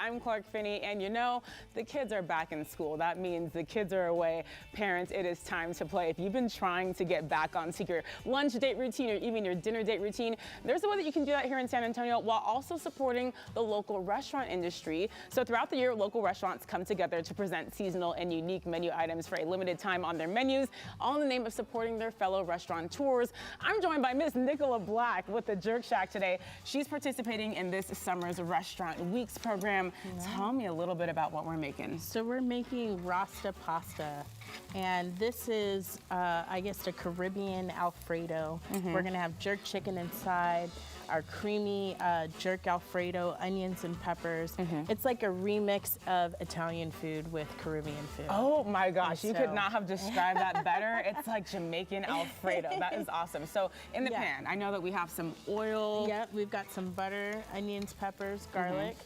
I'm Clark Finney, and you know, the kids are back in school. That means the kids are away. Parents, it is time to play. If you've been trying to get back onto your lunch date routine or even your dinner date routine, there's a way that you can do that here in San Antonio while also supporting the local restaurant industry. So throughout the year, local restaurants come together to present seasonal and unique menu items for a limited time on their menus, all in the name of supporting their fellow restaurateurs. I'm joined by Miss Nicola Blaque with the Jerk Shack today. She's participating in this summer's Restaurant Weeks program. Tell me a little bit about what we're making. So we're making rasta pasta, and this is, I guess, the Caribbean Alfredo. We're gonna have jerk chicken inside, our creamy jerk Alfredo, onions and peppers. It's like a remix of Italian food with Caribbean food. Oh my gosh, you could not have described that better. It's like Jamaican Alfredo. That is awesome. So in the pan, I know that we have some oil. Yep, we've got some butter, onions, peppers, garlic.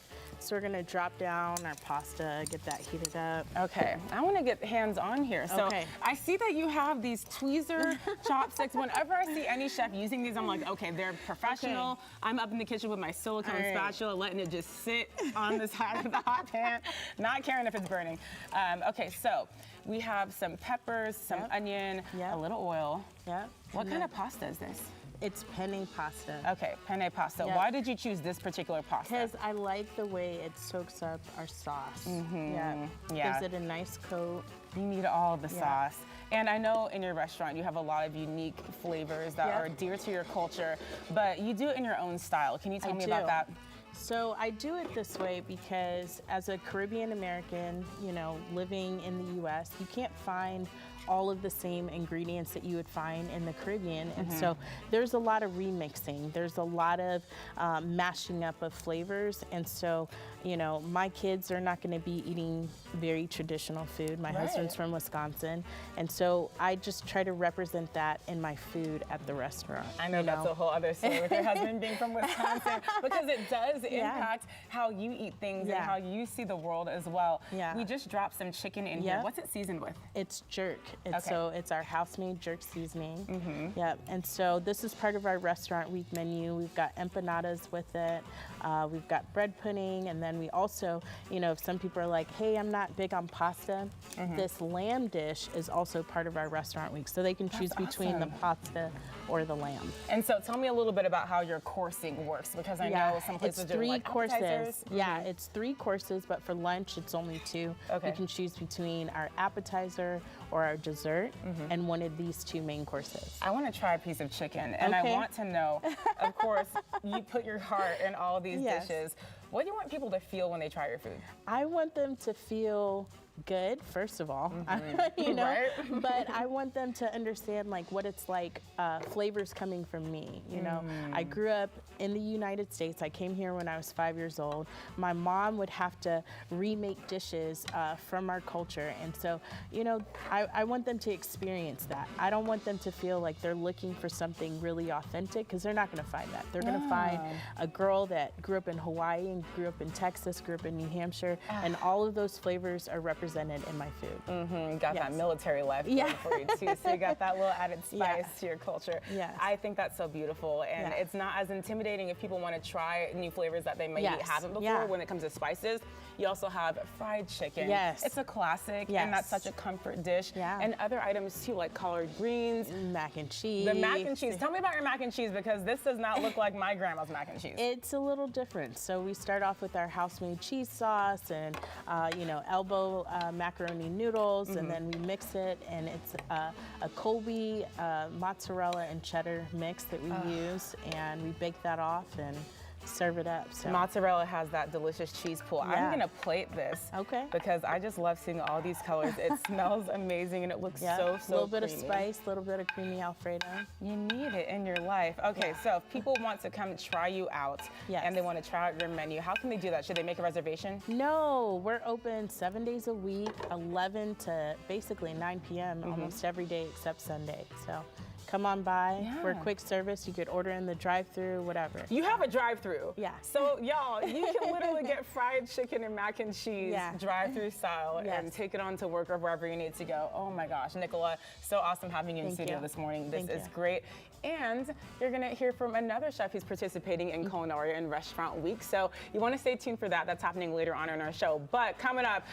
So we're gonna drop down our pasta, get that heated up. Okay, I wanna get hands on here. So I see that you have these tweezer chopsticks. Whenever I see any chef using these, I'm like, okay, they're professional. I'm up in the kitchen with my silicone spatula, letting it just sit on the side of the hot pan, not caring if it's burning. Okay, so we have some peppers, some onion, a little oil. What kind of pasta is this? It's penne pasta. Okay, penne pasta. Why did you choose this particular pasta? Because I like the way it soaks up our sauce. Gives it a nice coat. You need all the sauce. And I know in your restaurant you have a lot of unique flavors that are dear to your culture, but you do it in your own style. Can you tell me about that? So I do it this way because as a Caribbean American, you know, living in the US, you can't find all of the same ingredients that you would find in the Caribbean. And so there's a lot of remixing. There's a lot of mashing up of flavors. And so, you know, my kids are not gonna be eating very traditional food. My husband's from Wisconsin. And so I just try to represent that in my food at the restaurant. I know that's a whole other story with your husband being from Wisconsin, because it does impact how you eat things and how you see the world as well. We just dropped some chicken in here. What's it seasoned with? It's jerk. So it's our house-made jerk seasoning. And so this is part of our Restaurant Week menu. We've got empanadas with it. We've got bread pudding, and then we also, you know, if some people are like, hey, I'm not big on pasta, this lamb dish is also part of our Restaurant Week. So they can choose between the pasta or the lamb. And so tell me a little bit about how your coursing works, because I know some places do like appetizers. It's 3 courses, but for lunch it's only 2. You can choose between our appetizer or our dessert and one of these 2 main courses. I want to try a piece of chicken, and I want to know, of course, you put your heart in all these dishes. What do you want people to feel when they try your food? I want them to feel good, first of all, you know, but I want them to understand like what it's like, flavors coming from me. You know, I grew up in the United States. I came here when I was 5 years old. My mom would have to remake dishes from our culture, and so, you know, I want them to experience that. I don't want them to feel like they're looking for something really authentic, because they're not going to find that. They're going to find a girl that grew up in Hawaii and grew up in Texas, grew up in New Hampshire, and all of those flavors are represented in my food. Got that military life going for you too, so you got that little added spice to your culture. I think that's so beautiful, and it's not as intimidating if people want to try new flavors that they maybe haven't before. When it comes to spices, you also have fried chicken. It's a classic, and that's such a comfort dish. And other items too, like collard greens, mac and cheese. The mac and cheese. Tell me about your mac and cheese, because this does not look like my grandma's mac and cheese. It's a little different. So we start off with our house-made cheese sauce and you know, elbow macaroni noodles, and then we mix it, and it's a Colby mozzarella and cheddar mix that we use, and we bake that off and serve it up. So mozzarella has that delicious cheese pool. I'm gonna plate this because I just love seeing all these colors. It smells amazing, and it looks so a little bit of spice, a little bit of creamy Alfredo. You need it in your life. Okay, so if people want to come try you out and they want to try out your menu, how can they do that? Should they make a reservation? No, we're open 7 days a week, 11 to basically 9 p.m. almost every day except Sunday. So come on by. We're quick service. You could order in the drive-thru, whatever. You have a drive-thru. Yeah. So y'all, you can literally get fried chicken and mac and cheese drive-thru style and take it on to work or wherever you need to go. Oh my gosh, Nicola, so awesome having you in studio this morning. This is great. And you're gonna hear from another chef who's participating in Culinary and Restaurant Week. So you wanna stay tuned for that. That's happening later on in our show. But coming up,